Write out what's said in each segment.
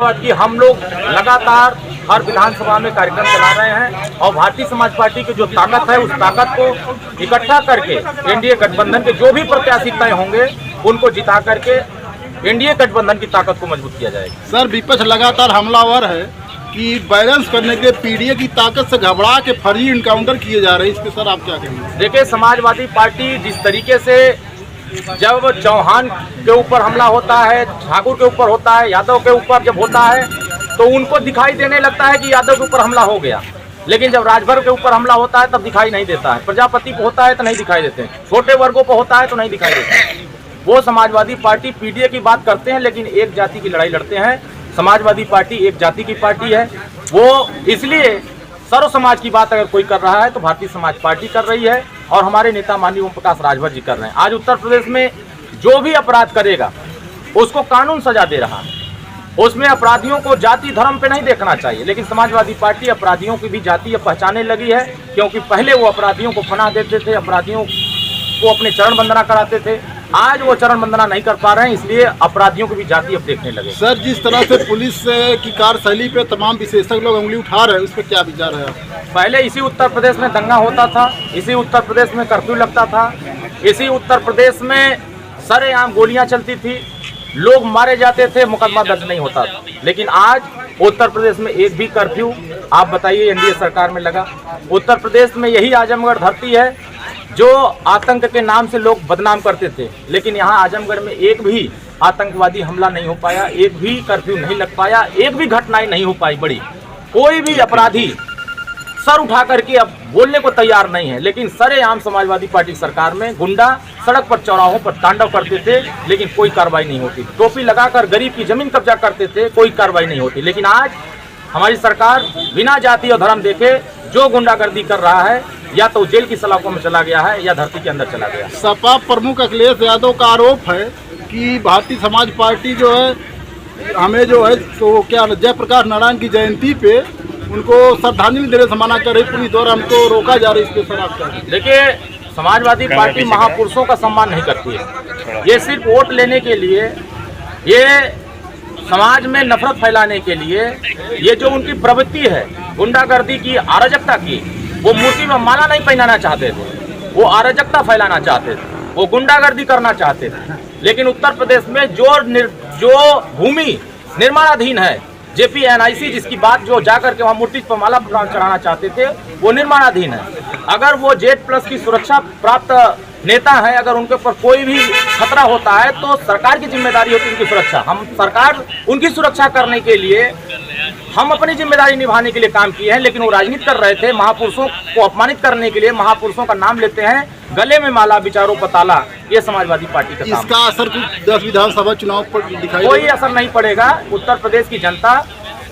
कि हम लोग लगातार हर विधानसभा में कार्यक्रम चला रहे हैं और भारतीय समाज पार्टी की जो ताकत है उस ताकत को इकट्ठा करके एनडीए गठबंधन के जो भी प्रत्याशी तय होंगे उनको जिता करके एनडीए गठबंधन की ताकत को मजबूत किया जाएगा। सर, विपक्ष लगातार हमलावर है कि बैलेंस करने के पीडीए की ताकत से घबरा के फर्जी इनकाउंटर किए जा रहे हैं, इस पे सर आप क्या कहेंगे? देखिए, समाजवादी पार्टी जिस तरीके से जब चौहान के ऊपर हमला होता है, ठाकुर के ऊपर होता है, यादव के ऊपर जब होता है तो उनको दिखाई देने लगता है कि यादव के ऊपर हमला हो गया, लेकिन जब राजभर के ऊपर हमला होता है तब दिखाई नहीं देता है। प्रजापति पे होता है तो नहीं दिखाई देते हैं, छोटे वर्गों पर होता है तो नहीं दिखाई देता है। वो समाजवादी पार्टी पीडीए की बात करते हैं लेकिन एक जाति की लड़ाई लड़ते हैं। समाजवादी पार्टी एक जाति की पार्टी है, वो इसलिए सर्व समाज की बात अगर कोई कर रहा है तो भारतीय समाज पार्टी कर रही है और हमारे नेता माननीय ओम प्रकाश राजभर जी कर रहे हैं। आज उत्तर प्रदेश में जो भी अपराध करेगा उसको कानून सजा दे रहा है, उसमें अपराधियों को जाति धर्म पे नहीं देखना चाहिए, लेकिन समाजवादी पार्टी अपराधियों की भी जाति पहचानने लगी है, क्योंकि पहले वो अपराधियों को पनाह देते थे, अपराधियों को अपने चरण वंदना कराते थे। आज वो चरण वंदना नहीं कर पा रहे हैं, इसलिए अपराधियों को भी जाति अब देखने लगे। सर, जिस तरह से पुलिस की कार्यशैली पे तमाम विशेषज्ञ लोग उंगली उठा रहे हैं, उस पर क्या विचार है? पहले इसी उत्तर प्रदेश में दंगा होता था, इसी उत्तर प्रदेश में कर्फ्यू लगता था, इसी उत्तर प्रदेश में सरेआम गोलियां चलती थी, लोग मारे जाते थे, मुकदमा दर्ज नहीं होता था। लेकिन आज उत्तर प्रदेश में एक भी कर्फ्यू आप बताइए एनडीए सरकार में लगा। उत्तर प्रदेश में यही आजमगढ़ धरती है जो आतंक के नाम से लोग बदनाम करते थे, लेकिन यहाँ आजमगढ़ में एक भी आतंकवादी हमला नहीं हो पाया, एक भी कर्फ्यू नहीं लग पाया, एक भी घटनाएं नहीं हो पाई बड़ी। कोई भी अपराधी सर उठा करके अब बोलने को तैयार नहीं है, लेकिन सरेआम समाजवादी पार्टी सरकार में गुंडा सड़क पर चौराहों पर तांडव करते थे लेकिन कोई कार्रवाई नहीं होती। टोपी लगाकर गरीब की जमीन कब्जा करते थे, कोई कार्रवाई नहीं होती। लेकिन आज हमारी सरकार बिना जाति और धर्म देखे जो गुंडागर्दी कर रहा है या तो जेल की सलाखों में चला गया है या धरती के अंदर चला गया। सपा प्रमुख अखिलेश यादव का आरोप है कि भारतीय समाज पार्टी जो है हमें जो है तो क्या जयप्रकाश नारायण की जयंती पे उनको श्रद्धांजलि देने से मना कर रही, पुलिस द्वारा हमको रोका जा रहा है, इसके सर आप क्या? देखिए, समाजवादी पार्टी महापुरुषों का सम्मान नहीं करती है। ये सिर्फ वोट लेने के लिए, ये समाज में नफरत फैलाने के लिए, ये जो उनकी प्रवृत्ति है गुंडागर्दी की, अराजकता की, वो मूर्ति में माला नहीं पहनाना चाहते थे, वो अराजकता फैलाना चाहते थे, वो गुंडागर्दी करना चाहते थे। लेकिन उत्तर प्रदेश में जो भूमि निर्माणाधीन है, जेपीएनआईसी जिसकी बात जो जाकर के वहाँ मूर्ति पर माला चढ़ाना चाहते थे, वो निर्माणाधीन है। अगर वो Z+ की सुरक्षा प्राप्त नेता है, अगर उनके ऊपर कोई भी खतरा होता है तो सरकार की जिम्मेदारी होती है उनकी सुरक्षा। हम सरकार उनकी सुरक्षा करने के लिए हम अपनी जिम्मेदारी निभाने के लिए काम किए हैं, लेकिन वो राजनीति कर रहे थे। महापुरुषों को अपमानित करने के लिए महापुरुषों का नाम लेते हैं, गले में माला, विचारों पर ताला, ये समाजवादी पार्टी का काम। इसका असर कुछ 10 विधानसभा चुनाव पर दिखाई? कोई असर नहीं पड़ेगा। उत्तर प्रदेश की जनता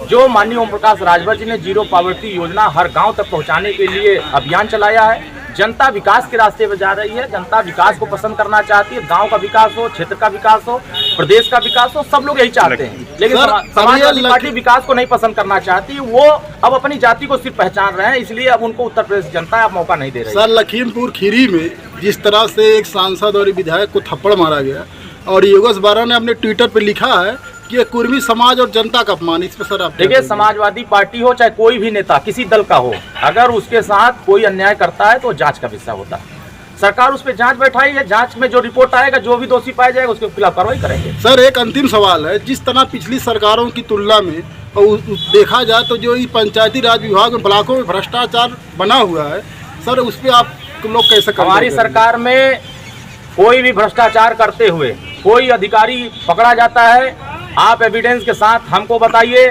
जो माननीय ओम प्रकाश राजभर जी ने जीरो पॉवर्टी योजना हर गांव तक पहुंचाने के लिए अभियान चलाया है, जनता विकास के रास्ते पर जा रही है। जनता विकास को पसंद करना चाहती है, गांव का विकास हो, क्षेत्र का विकास हो, प्रदेश का विकास हो, सब लोग यही चाहते हैं। लेकिन समाजवादी पार्टी विकास को नहीं पसंद करना चाहती, वो अब अपनी जाति को सिर्फ पहचान रहे हैं, इसलिए अब उनको उत्तर प्रदेश जनता अब मौका नहीं दे रही। सर, लखीमपुर खीरी में जिस तरह से एक सांसद और विधायक को थप्पड़ मारा गया और योगेश बारा ने अपने ट्विटर पर लिखा है कि कुर्मी समाज और जनता का अपमान, इस पर सर आप? देखिए, समाजवादी पार्टी हो चाहे कोई भी नेता किसी दल का हो, अगर उसके साथ कोई अन्याय करता है तो जांच का विषय होता है। सरकार उस पर जांच बैठाई है, जांच में जो रिपोर्ट आएगा, जो भी दोषी पाया जाएगा उसके खिलाफ कार्रवाई करेंगे। सर, एक अंतिम सवाल है, जिस तरह पिछली सरकारों की तुलना में देखा जाए तो जो ये पंचायती राज विभाग में ब्लॉकों में भ्रष्टाचार बना हुआ है, सर उस पर आप लोग कैसे? हमारी सरकार में कोई भी भ्रष्टाचार करते हुए कोई अधिकारी पकड़ा जाता है, आप एविडेंस के साथ हमको बताइए,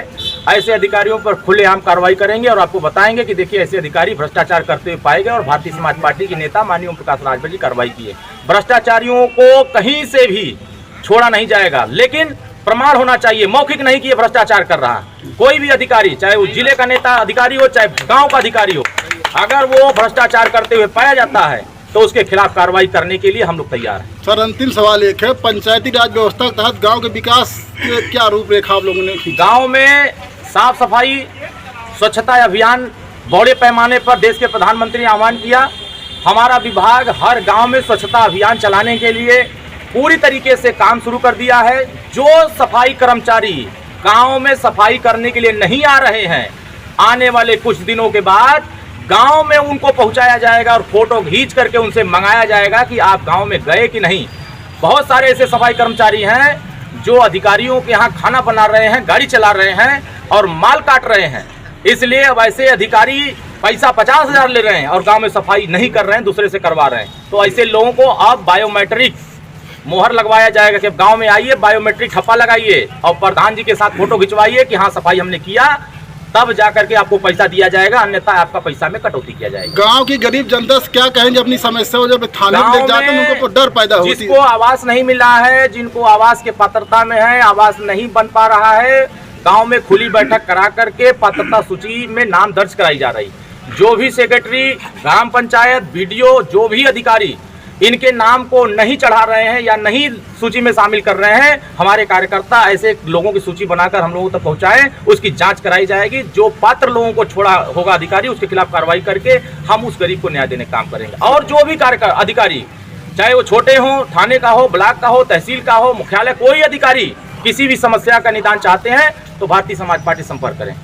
ऐसे अधिकारियों पर खुलेआम कार्रवाई करेंगे और आपको बताएंगे कि देखिए ऐसे अधिकारी भ्रष्टाचार करते हुए पाए गए और भारतीय समाज पार्टी के नेता माननीय ओम प्रकाश राजभर जी कार्रवाई किए। भ्रष्टाचारियों को कहीं से भी छोड़ा नहीं जाएगा, लेकिन प्रमाण होना चाहिए, मौखिक नहीं कि ये भ्रष्टाचार कर रहा है। कोई भी अधिकारी, चाहे वो जिले का नेता अधिकारी हो, चाहे गाँव का अधिकारी हो, अगर वो भ्रष्टाचार करते हुए पाया जाता है तो उसके खिलाफ कार्रवाई करने के लिए हम लोग तैयार हैं। सर, अंतिम सवाल एक है, पंचायती राज व्यवस्था के तहत गांव के विकास के क्या रूपरेखा आप लोगों ने? गांव में साफ सफाई, स्वच्छता अभियान बड़े पैमाने पर देश के प्रधानमंत्री ने आह्वान किया। हमारा विभाग हर गांव में स्वच्छता अभियान चलाने के लिए पूरी तरीके से काम शुरू कर दिया है। जो सफाई कर्मचारी गांव में सफाई करने के लिए नहीं आ रहे हैं, आने वाले कुछ दिनों के बाद गांव में उनको पहुंचाया जाएगा और फोटो खींच करके उनसे मंगाया जाएगा कि आप गांव में गए कि नहीं। बहुत सारे ऐसे सफाई कर्मचारी हैं जो अधिकारियों के यहाँ खाना बना रहे हैं, गाड़ी चला रहे हैं और माल काट रहे हैं। इसलिए अब ऐसे अधिकारी पैसा 50,000 ले रहे हैं और गांव में सफाई नहीं कर रहे हैं, दूसरे से करवा रहे हैं। तो ऐसे लोगों को अब बायोमेट्रिक मोहर लगवाया जाएगा कि गांव में आइए, बायोमेट्रिक ठप्पा लगाइए और प्रधान जी के साथ फोटो खिंचवाइए कि हाँ सफाई हमने किया, तब जाकर के आपको पैसा दिया जाएगा, अन्यथा आपका पैसा में कटौती किया जाएगा। गांव की गरीब जनता से क्या कहेंगे अपनी समस्या हो, जब थाने में ले जाते हैं उनको डर पैदा होती है। जिसको आवास नहीं मिला है, जिनको आवास के पात्रता में है, आवास नहीं बन पा रहा है, गांव में खुली बैठक करा करके पात्रता सूची में नाम दर्ज कराई जा रही। जो भी सेक्रेटरी, ग्राम पंचायत, बीडीओ, जो भी अधिकारी इनके नाम को नहीं चढ़ा रहे हैं या नहीं सूची में शामिल कर रहे हैं, हमारे कार्यकर्ता ऐसे लोगों की सूची बनाकर हम लोगों तक पहुंचाएं, उसकी जांच कराई जाएगी। जो पात्र लोगों को छोड़ा होगा अधिकारी, उसके खिलाफ कार्रवाई करके हम उस गरीब को न्याय देने का काम करेंगे। और जो भी अधिकारी, चाहे वो छोटे हों, थाने का हो, ब्लॉक का हो, तहसील का हो, मुख्यालय, कोई अधिकारी किसी भी समस्या का निदान चाहते हैं तो भारतीय समाज पार्टी संपर्क करें।